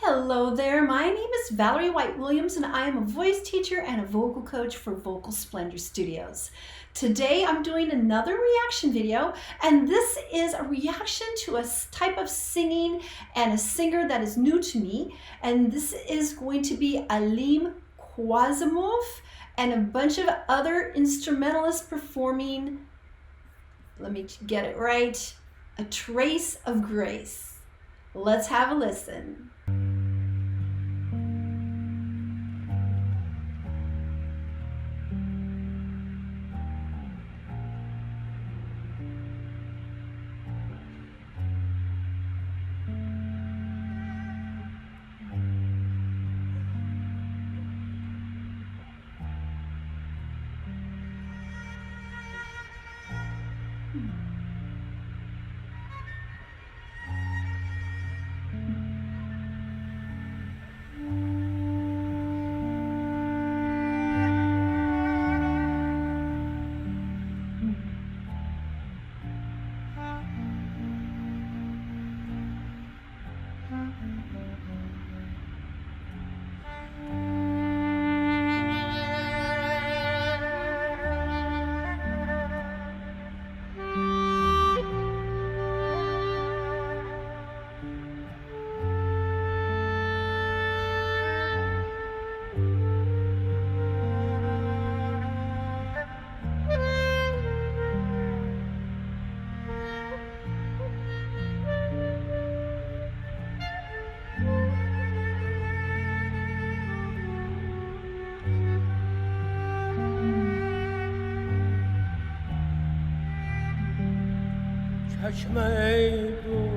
Hello there, my name is Valerie White-Williams and I am a voice teacher and a vocal coach for Vocal Splendor Studios. Today I'm doing another reaction video, and this is a reaction to a type of singing and a singer that is new to me, and this is going to be Alim Qasimov and a bunch of other instrumentalists performing, let me get it right, A Trace of Grace. Let's have a listen. چشمه دو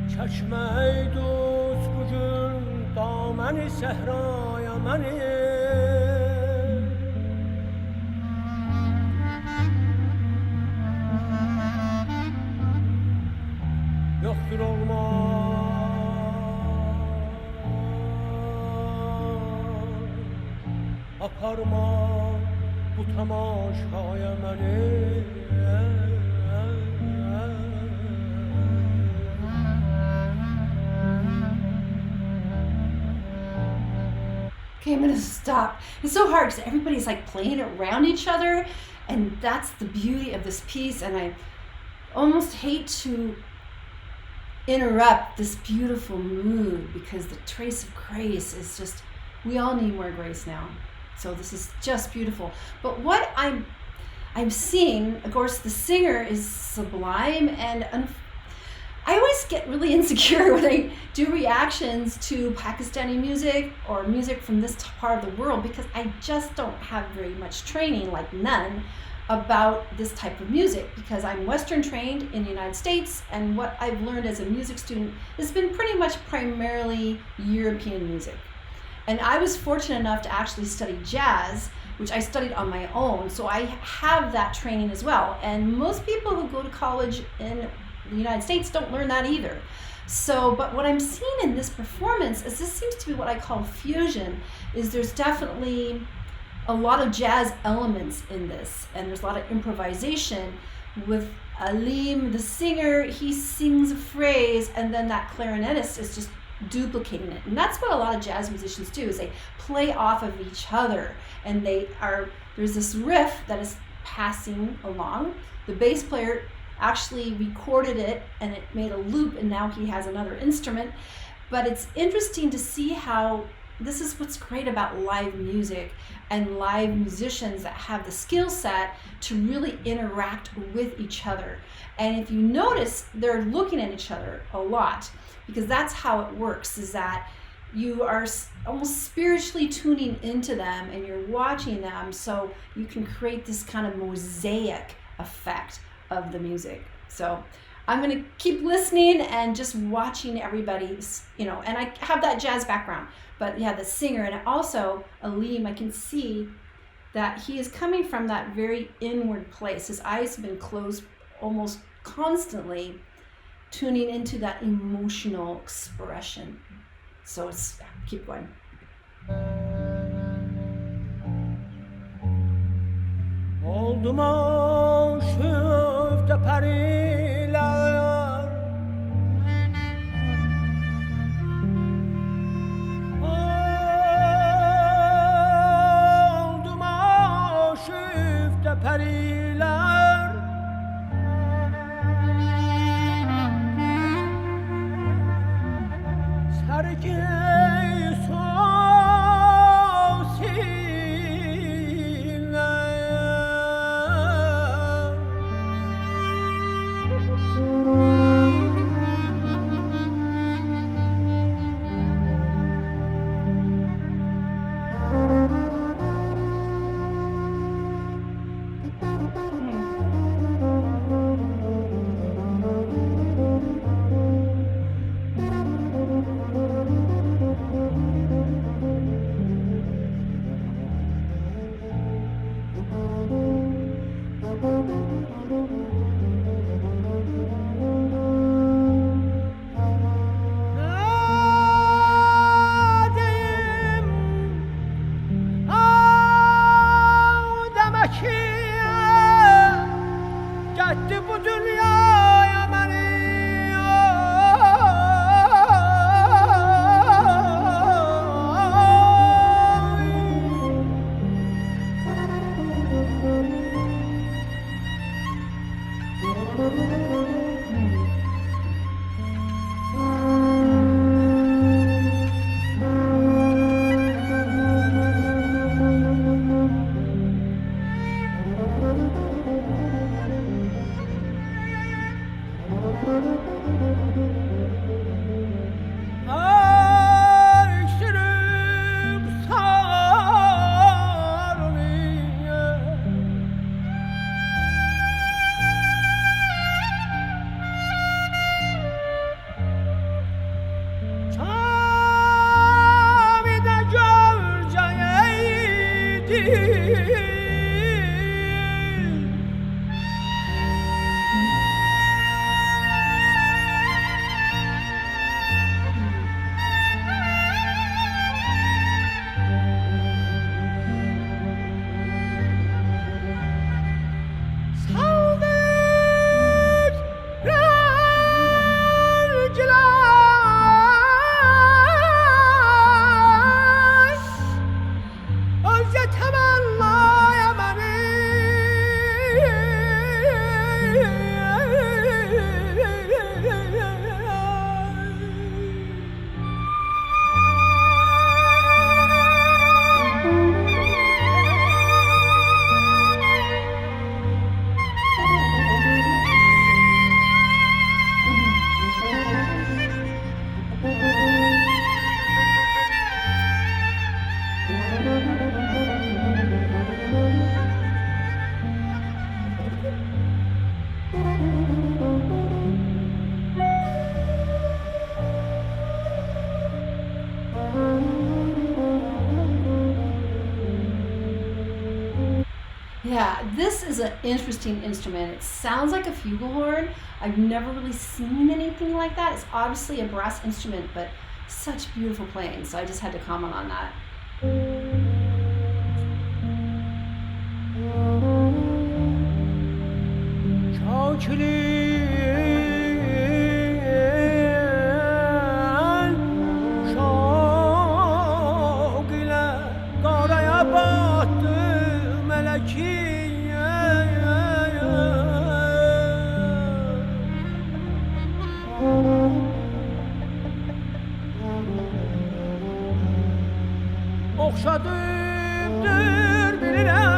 چشمه دوست بجون دامن صحرای منی yoktur olmaz aparma bu tamaşaya məni Okay, I'm gonna stop. It's so hard because everybody's like playing around each other, and that's the beauty of this piece, and I almost hate to interrupt this beautiful mood because the trace of grace is just, we all need more grace now. So this is just beautiful. But what I'm seeing, of course, the singer is sublime, and I always get really insecure when I do reactions to Pakistani music or music from this part of the world because I just don't have very much training, like none, about this type of music because I'm Western trained in the United States, and what I've learned as a music student has been pretty much primarily European music. And I was fortunate enough to actually study jazz, which I studied on my own, so I have that training as well. And most people who go to college in the United States don't learn that either. So, but what I'm seeing in this performance is this seems to be what I call fusion, is there's definitely a lot of jazz elements in this, and there's a lot of improvisation with Alim, the singer. He sings a phrase and then that clarinetist is just duplicating it, and that's what a lot of jazz musicians do, is they play off of each other, and there's this riff that is passing along. The bass player actually recorded it and it made a loop, and now he has another instrument. But it's interesting to see how this is what's great about live music and live musicians that have the skill set to really interact with each other. And if you notice, they're looking at each other a lot, because that's how it works, is that you are almost spiritually tuning into them and you're watching them, so you can create this kind of mosaic effect of the music. So I'm going to keep listening and just watching everybody's, and I have that jazz background, but yeah, the singer, and also Alim, I can see that he is coming from that very inward place. His eyes have been closed almost constantly, tuning into that emotional expression. So keep going. Oldum aşıfte periler, oldum aşıfte periler, sergi Yeah, this is an interesting instrument. It sounds like a flugelhorn. I've never really seen anything like that. It's obviously a brass instrument, but such beautiful playing, so I just had to comment on that. Okşadımdır bilirəm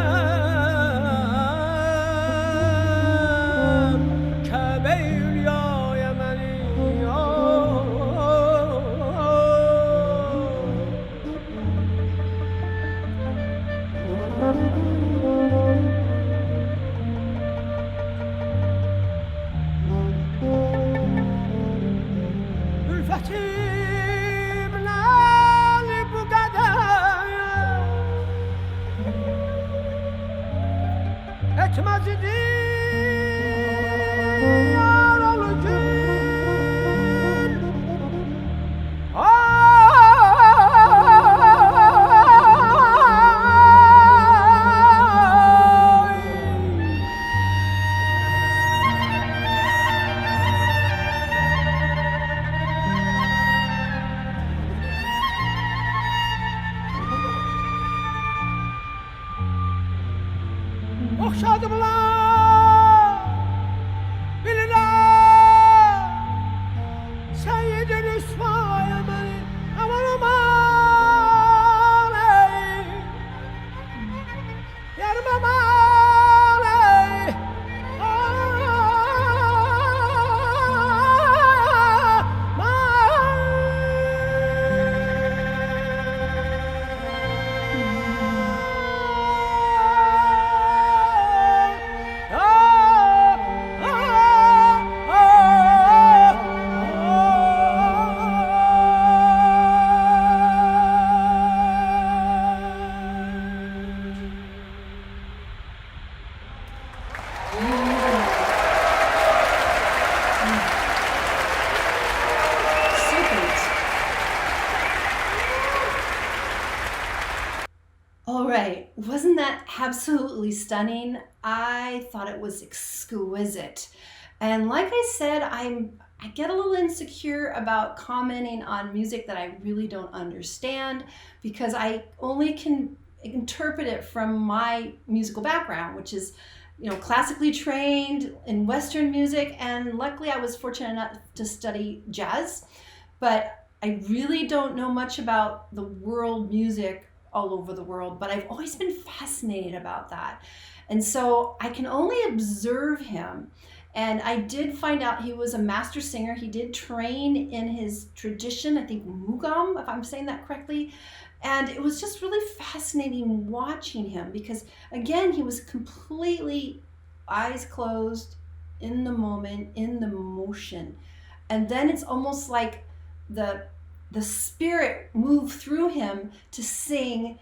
Kəbə-i Hülyaya məni Ülfətimlə bu qədər absolutely stunning. I thought it was exquisite. And like I said, I get a little insecure about commenting on music that I really don't understand, because I only can interpret it from my musical background, which is, classically trained in Western music. And luckily I was fortunate enough to study jazz, but I really don't know much about the world music all over the world, but I've always been fascinated about that. And so I can only observe him. And I did find out he was a master singer. He did train in his tradition, I think Mugam, if I'm saying that correctly. And it was just really fascinating watching him, because again, he was completely eyes closed, in the moment, in the motion. And then it's almost like the spirit moved through him to sing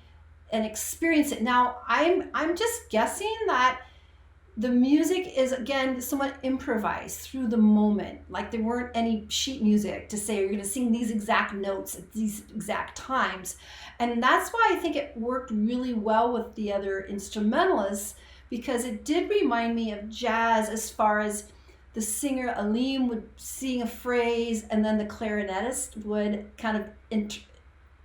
and experience it. Now, I'm just guessing that the music is, again, somewhat improvised through the moment. Like there weren't any sheet music to say you're going to sing these exact notes at these exact times. And that's why I think it worked really well with the other instrumentalists, because it did remind me of jazz, as far as the singer Alim would sing a phrase and then the clarinetist would kind of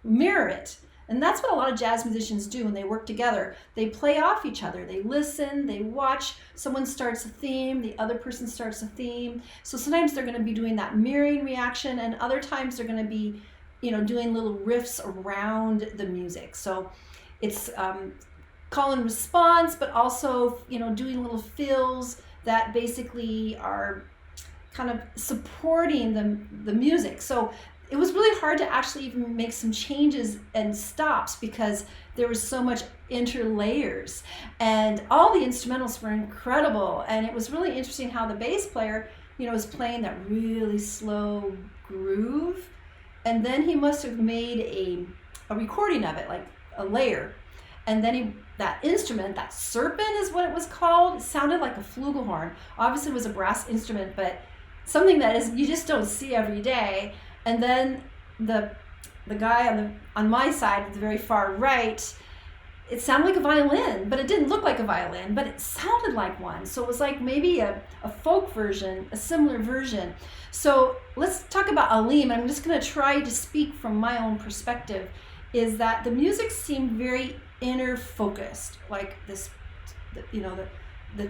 mirror it. And that's what a lot of jazz musicians do when they work together. They play off each other. They listen, they watch. Someone starts a theme, the other person starts a theme. So sometimes they're going to be doing that mirroring reaction, and other times they're going to be, doing little riffs around the music. So it's call and response, but also, doing little fills that basically are kind of supporting the music. So it was really hard to actually even make some changes and stops, because there was so much interlayers, and all the instrumentals were incredible. And it was really interesting how the bass player, was playing that really slow groove, and then he must have made a recording of it, like a layer, and then that instrument, that serpent is what it was called, it sounded like a flugelhorn. Obviously it was a brass instrument, but something that is you just don't see every day. And then the guy on my side, at the very far right, it sounded like a violin, but it didn't look like a violin, but it sounded like one. So it was like maybe a folk version, a similar version. So let's talk about Alim. I'm just going to try to speak from my own perspective, is that the music seemed very inner focused, like this, the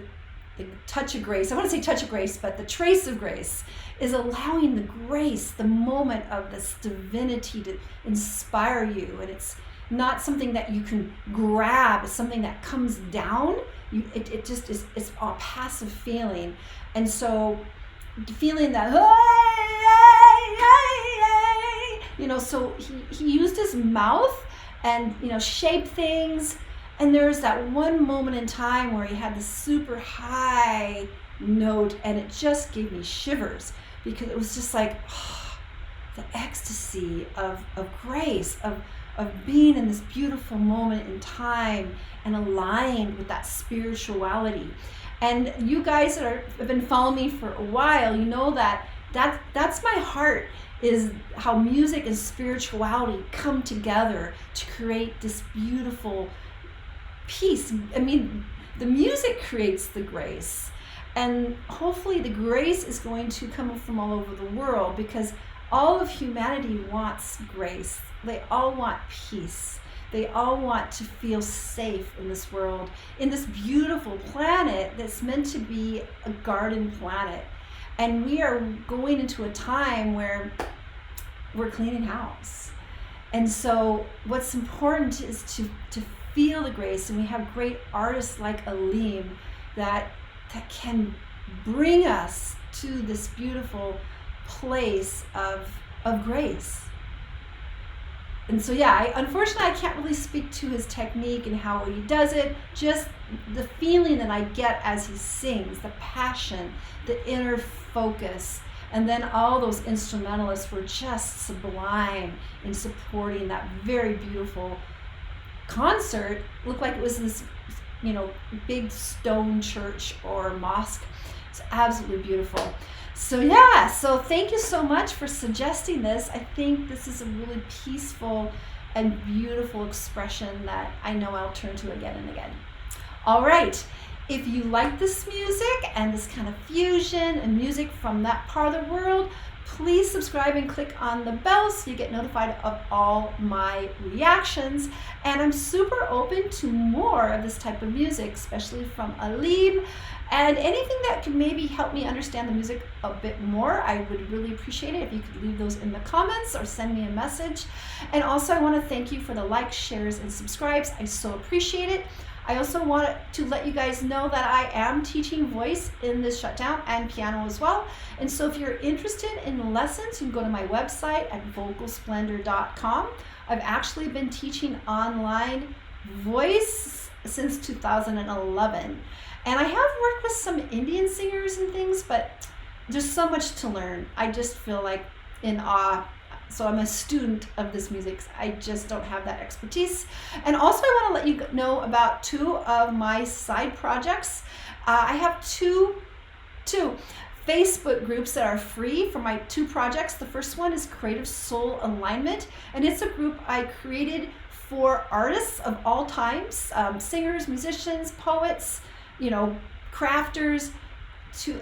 touch of grace. I want to say touch of grace, but the trace of grace is allowing the grace, the moment of this divinity to inspire you. And it's not something that you can grab, it's something that comes down. It just is, it's a passive feeling. And so feeling that, so he used his mouth and, shape things. And there was that one moment in time where he had this super high note, and it just gave me shivers, because it was just like, the ecstasy of grace, of being in this beautiful moment in time and aligned with that spirituality. And you guys that have been following me for a while, you know that's my heart, is how music and spirituality come together to create this beautiful peace. I mean, the music creates the grace, and hopefully the grace is going to come from all over the world, because all of humanity wants grace. They all want peace. They all want to feel safe in this world, in this beautiful planet that's meant to be a garden planet. And we are going into a time where we're cleaning house. And so what's important is to feel the grace, and we have great artists like Alim that can bring us to this beautiful place of grace. And so unfortunately I can't really speak to his technique and how he does it, just the feeling that I get as he sings, the passion, the inner focus. And then all those instrumentalists were just sublime in supporting that very beautiful concert. Looked like it was this, big stone church or mosque. It's absolutely beautiful. So thank you so much for suggesting this. I think this is a really peaceful and beautiful expression that I know I'll turn to again and again. All right. If you like this music and this kind of fusion and music from that part of the world, please subscribe and click on the bell so you get notified of all my reactions. And I'm super open to more of this type of music, especially from Alim. And anything that can maybe help me understand the music a bit more, I would really appreciate it if you could leave those in the comments or send me a message. And also I want to thank you for the likes, shares, and subscribes. I so appreciate it. I also want to let you guys know that I am teaching voice in this shutdown and piano as well. And so if you're interested in lessons, you can go to my website at vocalsplendor.com. I've actually been teaching online voice since 2011. And I have worked with some Indian singers and things, but there's so much to learn. I just feel like in awe. So I'm a student of this music. I just don't have that expertise. And also I want to let you know about two of my side projects. I have two Facebook groups that are free for my two projects. The first one is Creative Soul Alignment, and it's a group I created for artists of all times, singers, musicians, poets, crafters,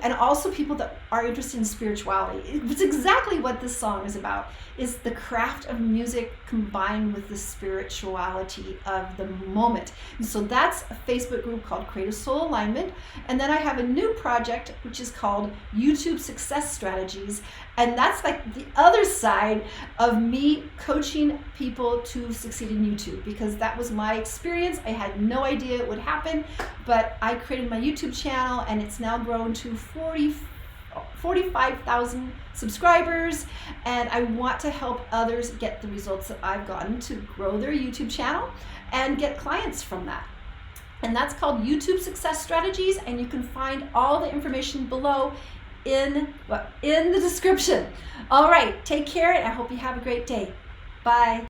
and also people that are interested in spirituality. It's exactly what this song is about, is the craft of music combined with the spirituality of the moment. And so that's a Facebook group called Creative Soul Alignment. And then I have a new project which is called YouTube Success Strategies. And that's like the other side of me coaching people to succeed in YouTube, because that was my experience. I had no idea it would happen, but I created my YouTube channel and it's now grown to 45,000 subscribers, and I want to help others get the results that I've gotten to grow their YouTube channel and get clients from that. And that's called YouTube Success Strategies, and you can find all the information below in the description. All right, take care, and I hope you have a great day. Bye.